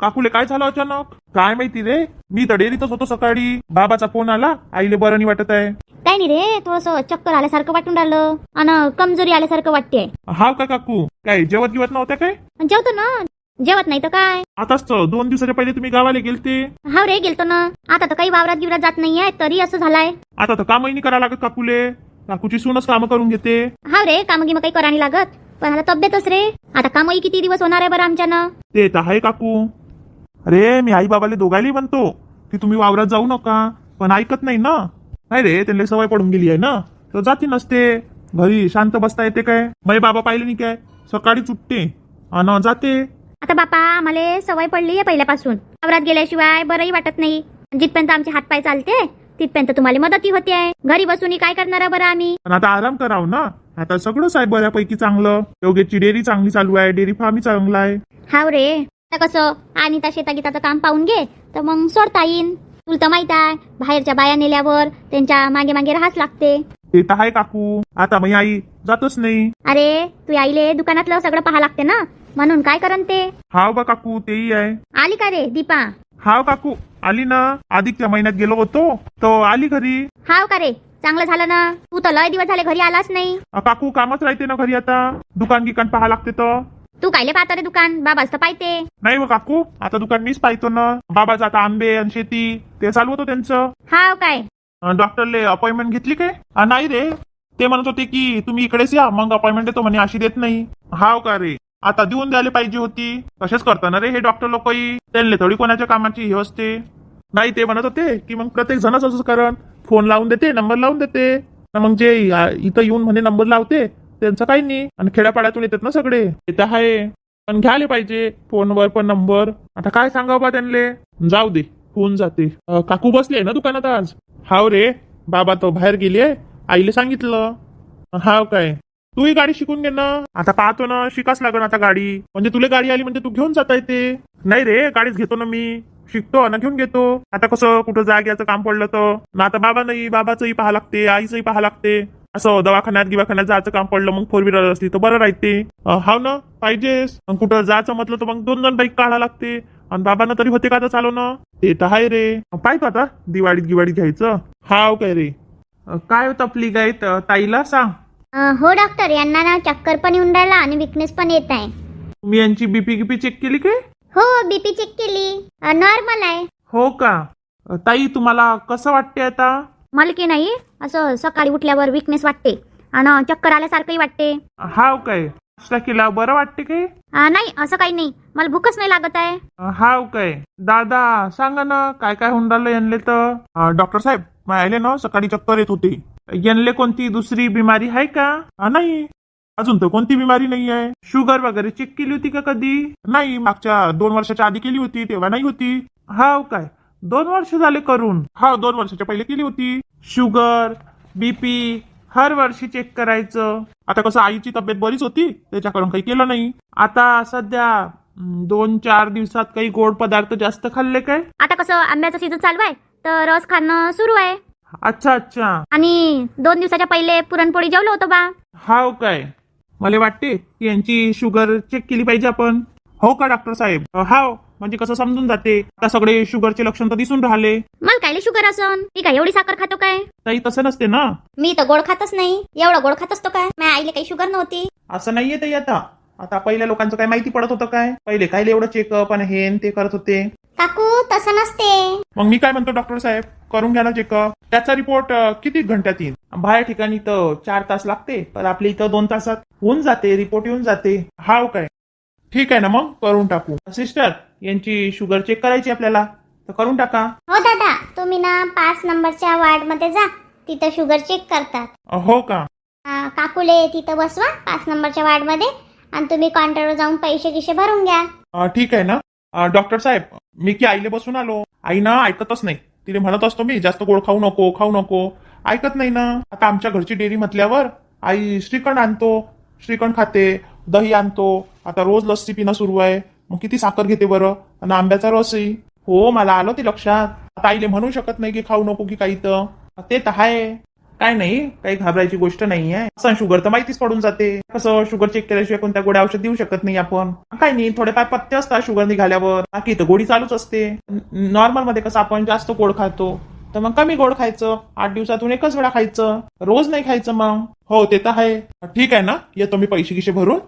काकूले काय झालं अचानक? काय माहिती रे, मी तर डेअरीतच होतो सकाळी. बाबाचा फोन आला, आईले बरं नाही वाटत आहे. काही नाही रे, थोडस चक्कर आल्यासारखं वाटून राहिलं आणि कमजोरी आल्यासारखं वाटते. हाव का काकू? काय जेवत गिवत नव्हत्या काय? जेवतो ना, जेवत नाही तर काय. आताच तर 2 दिवसाच्या पहिले तुम्ही गावाला गेलते. हाव रे, गेलतो ना. आता तर काही वावरात गिवरात जात नाहीये, तरी असं झालाय. आता तर कामही नाही करावं लागत काकूले. काकूची सूनच कामं करून घेते. हाव रे, काम गिम काही करायला लागत, पण आता तब्येतच रे. आता कामही किती दिवस होणार आहे बरं आमच्यानं. ते तर आहे काकू. अरे मी आई बाबाले दोघायला म्हणतो की तुम्ही वावरात जाऊ नका, पण ऐकत नाही ना. नाही रे, त्यांना सवय पडून गेली आहे ना, तर जाती नसते. घरी शांत बसता येते काय? माझे बाबा पाहिले नाही काय, सकाळी उठते आणि जाते. आता बापा, आम्हाला सवय पडली आहे पहिल्यापासून. वावरात गेल्याशिवाय बरंही वाटत नाही. जिथपर्यंत आमचे हातपाय चालते तिथपर्यंत तुम्हाला मदती होते आहे. घरी बसून काय करणार बरं आम्ही? पण आता आराम कराव ना. आता सगळंच आहे बऱ्यापैकी चांगलं. योगेशची डेअरी चांगली चालू आहे, डेअरी फार्म चांगला आहे. हाव रे, आता कसं आणि त्या शेतागीताचं काम पाहून घे तर मग सोडता येईन. तुला तर माहित आहे, बाहेरच्या बाया नेल्यावर त्यांच्या मागे मागे राहाच लागते. ते तर आहे काकू. आता मी आई जातच नाही. अरे, तू आईले दुकानातलं सगळं पाहा लागते ना, म्हणून काय करन ते. हाव बा काकू, तेही आहे. आली का रे दीपा? हाव काकू, आली ना. अधिकच्या महिन्यात गेलो होतो तो आली घरी. हाव का रे, चांगलं झालं ना. तू तर लय दिवस झाले घरी आलाच नाही. काकू कामच राहते ना घरी. आता दुकान गिकान पाहा लागते तर. तू कायले पाहतो रे दुकान? बाबाच तर पाहते. नाही व काकू, आता दुकान मीच पाहतो ना. बाबाचं आता आंबे आणि शेती ते चालू होतं त्यांचं. हाव काय? डॉक्टरले अपॉइंटमेंट घेतली काय? नाही रे, ते म्हणत होते की तुम्ही इकडेच या, मग अपॉइंटमेंट देतो म्हणे. अशी देत नाही. हाव का रे, आता देऊन द्यायला पाहिजे होती. तसेच करताना रे हे डॉक्टर लोकही. त्यांना थोडी कोणाच्या कामाची हे असते. नाही, ते म्हणत होते की मग प्रत्येक जणच असंच करण, फोन लावून देते, नंबर लावून देते. मग जे इथं येऊन म्हणे नंबर लावते त्यांचं काही नाही. आणि खेड्यापाड्यातून येतात ना सगळे, ते तर आहे. पण घ्यायला पाहिजे फोनवर पण नंबर. आता काय सांगावं बा त्यांना. जाऊ दे, होऊन जाते. काकू बसली आहे ना दुकानात आज? हाव रे, बाबा तो बाहेर गेले, आईला सांगितलं. हाव काय, तूही गाडी शिकून घे ना. आता पाहतो ना, शिकाच लागण आता गाडी. म्हणजे तुला गाडी आली म्हणजे तू घेऊन जाता येते. नाही रे, गाडीच घेतो ना मी. शिकतो ना, घेऊन घेतो. आता कसं कुठं जाग्याचं काम पडलं तर ना, आता बाबा नाही, बाबाचंही पाहा लागते, आईचंही पाहा लागते. असं दवाखान्यात जायचं काम पडलं मग 4 व्हीलर असली तर बरं राहते. हाव ना, पाहिजेच. कुठं जायचं म्हटलं तर मग 2 बाईक काढा लागते. आणि बाबांना तरी होते का आता चालव ना. ते तर आहे रे. पाहतो आता दिवाळीत घ्यायचं. हाव काय रे, काय तपली काय ताईला सांग. हो डॉक्टर, यांना ना चक्कर पण येऊन राहिला आणि विकनेस पण येत आहे. तुम्ही यांची बीपी चेक केली काय? हो, बीपी चेक केली, नॉर्मल आहे. हो का? ताई तुम्हाला कसं वाटते आता? मला की नाही, असं सकाळी उठल्यावर विकनेस वाटते आणि चक्कर आल्यासारखंही वाटते. हाव काय, नाश्ता केला बरं वाटते काय? नाही, असं काही नाही, मला भूकच नाही लागत आहे. हाव काय, दादा सांगा ना काय काय होऊन राहिलं यांले तर. डॉक्टर साहेब, आले ना, सकाळी चक्कर येत होती. यांले कोणती दुसरी बिमारी आहे का? नाही, अजून तर कोणती बिमारी नाही आहे. शुगर वगैरे चेक केली होती का कधी? नाही, मागच्या 2 वर्षाच्या आधी केली होती, तेव्हा नाही होती. हाव काय, 2 वर्ष झाले करून? हा, 2 वर्षाच्या पहिले केली होती. शुगर बीपी हर वर्षी चेक करायचं. आता कसं आईची तब्येत बरीच होती, त्याच्याकडून काही केलं नाही. आता सध्या 2-4 दिवसात काही गोड पदार्थ जास्त खाल्ले काय? आता कसं आंब्याचं सीझन चालू आहे तर रस खाणं सुरू आहे. अच्छा अच्छा. आणि 2 दिवसाच्या पहिले पुरणपोळी जेवलो होतो बा. हाव काय, मला वाटते की यांची शुगर चेक केली पाहिजे आपण. हो का डॉक्टर साहेब? हाव, म्हणजे कसं समजून जाते. आता सगळे शुगरचे लक्षण तर दिसून राहिले. मला कायले शुगर असन? मी काय एवढी साखर खातो काय? ताई तसं नसते ना. मी तर गोड खातच नाही. एवढं गोड खात असतो काय? माझ्या आईला काही शुगर नव्हती. असं नाहीये ताई. आता पहिल्या लोकांचं काय माहिती पडत होतं काय? पहिले काय एवढं चेकअप आणि हे ते करत होते. काकू, तसं नसते. मग मी काय म्हणतो डॉक्टर साहेब, करून घ्या ना चेकअप. त्याचा रिपोर्ट किती घंट्यात येईल? बाहेर ठिकाणी तर 4 तास लागते, पण आपल्या इथं 2 तासात होऊन जाते, रिपोर्ट येऊन जाते. हाव काय, ठीक आहे ना, मग करून टाकू. सिस्टर, यांची शुगर चेक करायची आपल्याला, तर करून टाका. हो दादा, तुम्ही ना 5 नंबरच्या वार्ड मध्ये जा, तिथं शुगर चेक करतात. हो का? काकूले तिथं बसवा 5 नंबरच्या वार्ड मध्ये, आणि तुम्ही काउंटरवर जाऊन पैसे भरून घ्या. ठीक आहे ना. डॉक्टर साहेब, मी की आईले बसून आलो. आई ना ऐकतच नाही. तिने म्हणत असतो मी जास्त गोड खाऊ नको, ऐकत नाही ना. आता आमच्या घरची डेअरी म्हटल्यावर आई श्रीखंड आणतो, श्रीखंड खाते, दही आणतो. आता रोज लस्सी पिणं सुरू आहे. मग किती साखर घेते बरं, आणि आंब्याचा रसही. हो, मला आलं ते लक्षात. आता आईले म्हणू शकत नाही की खाऊ नको की काही, तर ते तर आहे. काय नाही, काही घाबरायची गोष्ट नाही आहे. असं शुगर तर माहितीच पडून जाते. कसं शुगर चेक केल्याशिवाय कोणत्या गोळ्या औषध देऊ शकत नाही आपण. काय नाही, थोडेफार पथ्य असतात शुगर निघाल्यावर, बाकी तर गोळी चालूच असते. नॉर्मल मध्ये कसं आपण जास्त गोड खातो, तर मग कमी गोड खायचं. 8 दिवसातून एकच वेळा खायचं, रोज नाही खायचं मग. हो ते तर आहे. ठीक आहे ना, येतो मी पैसे गिशे भरून.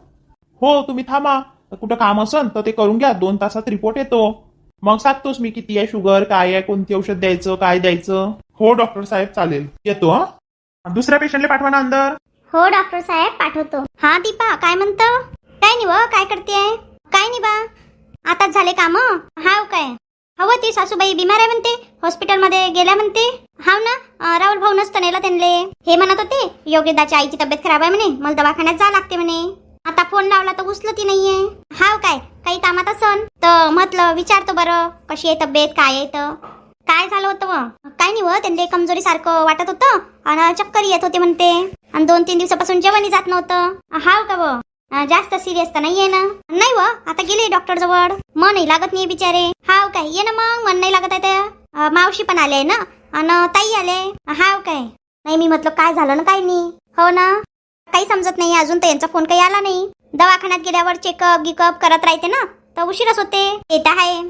हो तुम्ही थांबा, कुठं काम असन तर ते करून घ्या. 2 तासात रिपोर्ट येतो, मग सांगतोच मी किती आहे शुगर, काय आहे, कोणती औषध द्यायचं, काय द्यायचं. हो डॉक्टर साहेब चालेल, येतो. हा दुसऱ्या पेशंटला पाठवा ना अंदर. हो डॉक्टर साहेब पाठवतो. हा दीपा काय म्हणतो? काय नाही व, काय करते? काय नाही बा, आताच झाले काम. हाव काय? हवं ती सासूबाई बिमार आहे म्हणते, हॉस्पिटलमध्ये गेल्या म्हणते. हाव ना, राहुल भाऊ नसतं नेलं त्यांले. हे म्हणत होते योग्यदाच्या आईची तब्येत खराब आहे म्हणे, मला दवाखान्यात जा लागते म्हणे. आता फोन लावला तर उचलती नाहीये. हाव काय, काही कामात असन तर म्हटलं विचारतो बरं कशी आहे तब्येत, काय आहे. तर काय झालं होतं व? काय नाही व, त्यांना कमजोरी सारखं वाटत होतं आणि चक्कर येत होते म्हणते, आणि 2-3 दिवसापासून जेवणही जात नव्हतं. हाव का व? जास्त सिरियस तर नाहीये ना? नाही व, आता गेले डॉक्टर जवळ, मनही लागत नाही बिचारे. हाव काय, ये ना मग, मन नाही लागत आहे त्या. मावशी पण आले ना आणि ताई आले. हाव काय? नाही मी म्हटलं काय झालं ना, काय नाही. हो ना, काही समजत नाही अजून तर, यांचा फोन काही आला नाही. दवाखान्यात गेल्यावर चेकअप गिकअप करत राहते ना, तर उशीरच होते. येत आहे.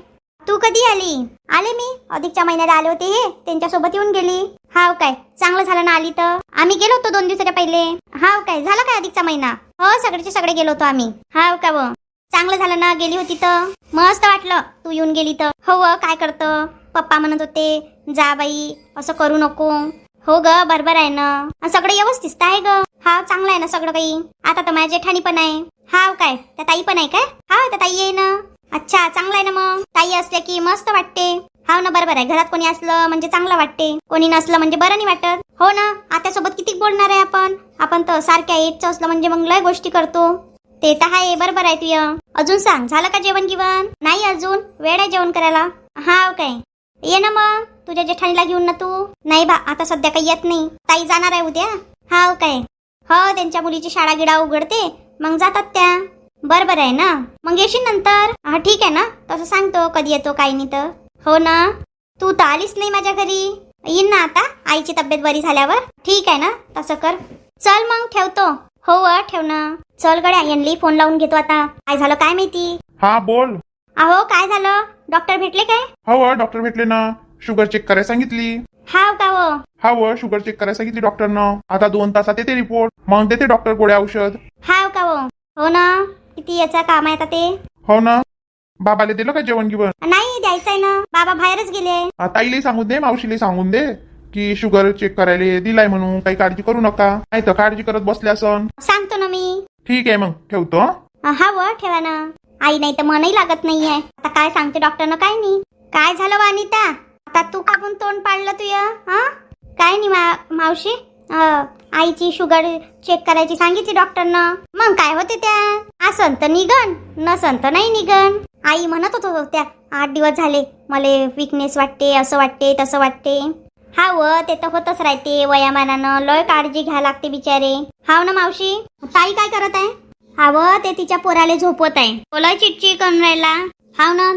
तू कधी आली? आले मी, अधिकच्या महिन्यात आले होते, हे त्यांच्यासोबत येऊन गेली. हाव काय, चांगलं झालं ना आली तर. आम्ही गेलो होतो 2 दिवसाच्या पहिले. हाव काय, झालं काय अधिकचा महिना? हो सगळेचे सगळे गेलो होतो आम्ही. हाव का व, चांगलं झालं ना गेली होती तर. मस्त वाटलं तू येऊन गेली तर. हो व, काय करतं, पप्पा म्हणत होते जा बाई असं करू नको. हो ग बरोबर आहे ना, सगळं व्यवस्थित आहे ग. हा चांगलं आहे ना सगळं काही. आता तर माझ्या जेठाणी पण आहे. हाव काय, त्या ताई पण आहे काय? हा त्या ताई आहे ना. अच्छा चांगलं आहे ना, मग ताई असल्या की मस्त वाटते. हाव ना बरोबर आहे, घरात कोणी असलं म्हणजे चांगलं वाटते, कोणी नसलं म्हणजे बरं नाही वाटत. हो ना, आत्यासोबत किती बोलणार आहे आपण तर सारख्या एजचं असलं म्हणजे मग लय गोष्टी करतो. ते तर आहे, बरोबर आहे तुझं. अजून सांग, झालं का जेवण गिवण? नाही अजून, वेळ आहे जेवण करायला. हाव काय, ये ना मग तुझ्या जेठाणीला घेऊन ना तू. नाही बा, आता सध्या काही येत नाही, ताई जाणार आहे उद्या. हाव काय, हो त्यांच्या मुलीची शाळा गिडा उघडते मग जातात त्या. बरोबर आहे ना, मग येशील नंतर. हा ठीक आहे ना, तसं सांगतो कधी येतो काही नाही तर. हो ना, तू तर आलीच नाही माझ्या घरी. येईन ना आता आईची तब्येत बरी झाल्यावर. ठीक आहे ना, तसं कर. चल मग ठेवतो. हो व ठेव ना. चल गड्या, यांनी फोन लावून घेतो आता. काय झालं काय माहिती. हा बोल. अहो काय झालं, डॉक्टर भेटले काय? हो डॉक्टर भेटले ना, शुगर चेक करायला सांगितली. हाव का व? हा शुगर चेक करायला सांगितली डॉक्टरनं. आता 2 तासात येते रिपोर्ट, मग देते डॉक्टर गोळ्या औषध. हाव का व? हो ना, किती याचा काम आहे आता ते. हो ना, बाबाला दिलं का जेवण गिवण? नाही द्यायचंय ना, बाबा बाहेरच गेले. ताईला सांगून दे, मावशीला सांगून दे की शुगर चेक करायला दिलाय म्हणून, काही काळजी करू नका. नाही तर काळजी करत बसले असन. सांगतो ना मी. ठीक आहे मग ठेवतो. हा व ठेवा ना. आई नाही तर मनही लागत नाहीये. आता काय सांगते डॉक्टरनं काय नाही. काय झालं व अनिता, आता तू कापून तोंड पाडलं तुया? हा काय नाही मावशी, आईची शुगर चेक करायची सांगितली डॉक्टरनं. मग काय होते त्या, असन तर निघन, नसन तर नाही निघन. आई म्हणत होत त्या 8 दिवस झाले मला विकनेस वाटते, असं वाटते तसं वाटते. हा व ते तर होतच राहते, वयामानानं लय काळजी घ्या लागते बिचारे. हाव ना मावशी. ताई काय करत आहे? हा व ते तिच्या पोराला झोपवत आहे, लय चिडचिड करून राहिला. हाव ना,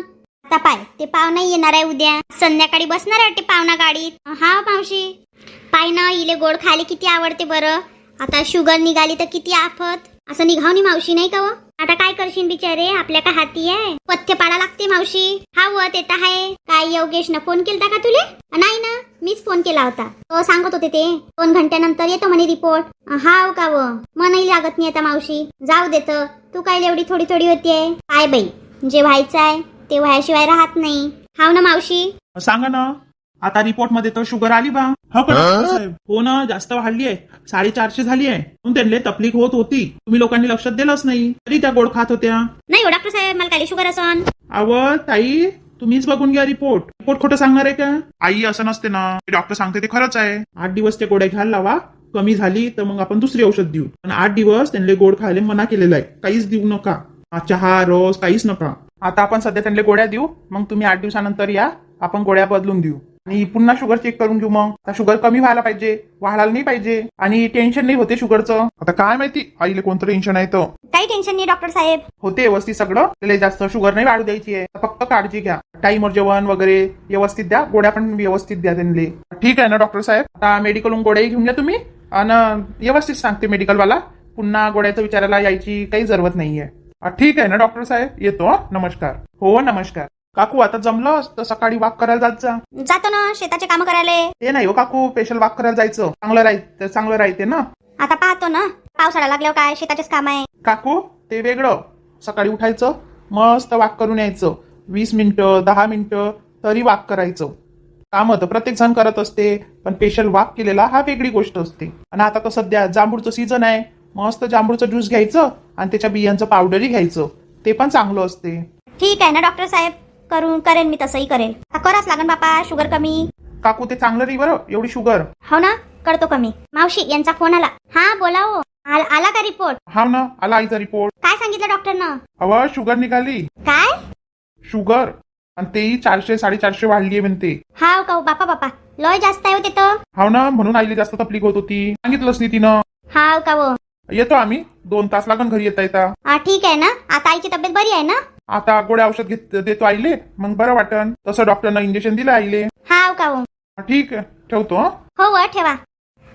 आता पाय ते पाहुणा येणार आहे उद्या, संध्याकाळी बसणार आहे ते पाहुणा गाडीत. हा मावशी, पाय ना इले गोड खायला किती आवडते बरं. आता शुगर निघाली तर किती आफत. असं निघावनी मावशी नाही का व? आता काय करशील बिचारे, आपल्या काय हाती आहे, पथ्य पाडा लागते मावशी. हा व ते तर आहे. काय योगेशनं फोन केलता का तुले? नाही ना, मीच फोन केला होता. तो सांगत होते ते 2 घंट्यानंतर येतो म्हणे रिपोर्ट. हाव का व? मनही लागत नाही आता मावशी. जाऊ देत, तू काय एवढी थोडी थोडी होतीये. काय बाई, जे व्हायचं आहे ते व्हायशिवाय राहत नाही. हाव ना मावशी. सांगा ना, आता रिपोर्ट मध्ये तर शुगर आली बा. हो का डॉक्टर साहेब? हो ना, जास्त वाढली आहे, 450 झाली आहे. म्हणून त्यांना तकलीफ होत होती, तुम्ही लोकांनी लक्षात दिलंच नाही, तरी त्या गोड खात होत्या. नाही हो डॉक्टर साहेब, मला काय शुगर असन. अव ताई, तुम्हीच बघून घ्या रिपोर्ट खोटं सांगणार आहे का? आई असं नसते ना, डॉक्टर सांगते ते खरंच आहे. 8 दिवस ते गोळ्या घ्यायला लावा, कमी झाली तर मग आपण दुसरी औषध देऊ. आणि 8 दिवस त्यांना गोड खायला मना केलेला आहे, काहीच देऊ नका. चहा रोज काहीच नका. आता आपण सध्या त्यांना गोळ्या देऊ, मग तुम्ही 8 दिवसानंतर या, आपण गोळ्या बदलून देऊ. आणि पुन्हा शुगर चेक करून घेऊ. मग आता शुगर कमी व्हायला पाहिजे, वाढायला नाही पाहिजे, आणि टेन्शन नाही होते शुगरचं. आता काय माहिती आईले कोणतं टेन्शन आहे तर. काही टेन्शन नाही डॉक्टर साहेब. होते व्यवस्थित सगळं, त्याला जास्त शुगर नाही वाढू द्यायची आहे. फक्त काळजी घ्या, टाईमवर जेवण वगैरे व्यवस्थित द्या, गोळ्या पण व्यवस्थित द्या त्यांना. ठीक आहे ना डॉक्टर साहेब. आता मेडिकलहून गोळ्याही घेऊन घ्या तुम्ही, आणि व्यवस्थित सांगते मेडिकलवाला. पुन्हा गोळ्याचं विचारायला यायची काही जरूरत नाहीये. ठीक आहे ना डॉक्टर साहेब, येतो. नमस्कार. हो नमस्कार. काकू आता जमलं तर सकाळी वॉक करायला जात जा. जातो ना शेताचे काम करायला. ते नाही हो काकू, स्पेशल वॉक करायला जायचं, चांगलं राहते ना. आता पाहतो ना, पावसाळा लागल्यावर काय शेताचेच काम आहे. काकू ते वेगळं, सकाळी उठायचं, मस्त वॉक करून यायचं. 20 मिनिटं 10 मिनिटं तरी वॉक करायचं. काम तर प्रत्येक जण करत असते, पण स्पेशल वॉक केलेला हा वेगळी गोष्ट असते. आणि आता तर सध्या जांभूळचं सीझन आहे, मस्त जांभूळचं ज्यूस घ्यायचं आणि त्याच्या बियांचं पावडरही घ्यायचं, ते पण चांगलं असते. ठीक आहे ना डॉक्टर साहेब, करेन मी, तसंही करेल. कराच लागन बापा, शुगर कमी. काकू ते चांगलं नाही बरं एवढी शुगर. हो ना, करतो कमी. मावशी यांचा फोन आला. हा बोला हो. आला का रिपोर्ट? हा ना, आला आईचा रिपोर्ट. काय सांगितलं डॉक्टरनं? अव शुगर निघाली. काय शुगर, आणि तेही 400-450 वाढलीये म्हणते. हाव का बापा, लय जास्त आहे होते तर. हाव ना, म्हणून आईला जास्त तकलीफ होत होती, सांगितलंच नाही तिनं. हाव का वो. येतो आम्ही, 2 तास लागन घरी येता. ठीक आहे ना, आता आईची तब्येत बरी आहे ना? आता गोळ्या औषध देतो आईले, मग बरं वाटन. तसं डॉक्टरनं इंजेक्शन दिलं आईले. हाव का वो. ठीक आहे, ठेवतो. हो व ठेवा.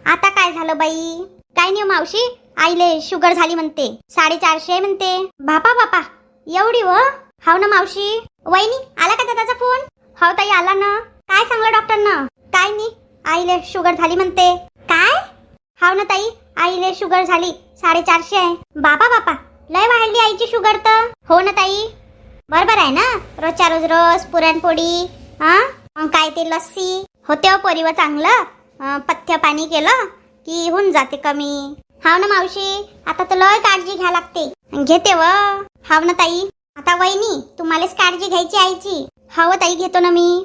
आता काय झालं बाई? काय नाही मावशी, आईले शुगर झाली म्हणते, 450 म्हणते. बापा एवढी व. हाव ना मावशी. वहिनी आला का दादाचा फोन? हो ताई आला ना. काय सांगलं डॉक्टरनं? काय नाही, आईले शुगर झाली म्हणते. काय? हाव ना ताई, आईले शुगर झाली, 450 आहे. बापा लय वाढली आईची शुगर तर. हो ना ताई, बरोबर आहे ना. रोजच्या रोज पुरणपोळी, मग काय ते लस्सी होते हो पोरीवर चांगलं. पथ्य पाणी केलं की होऊन जाते कमी. हाव ना मावशी, आता तर लय काळजी घ्या लागते. घेते व. हाव ना ताई. आता वहिनी तुम्हालाच काळजी घ्यायची आईची. हो ताई, घेतो ना मी.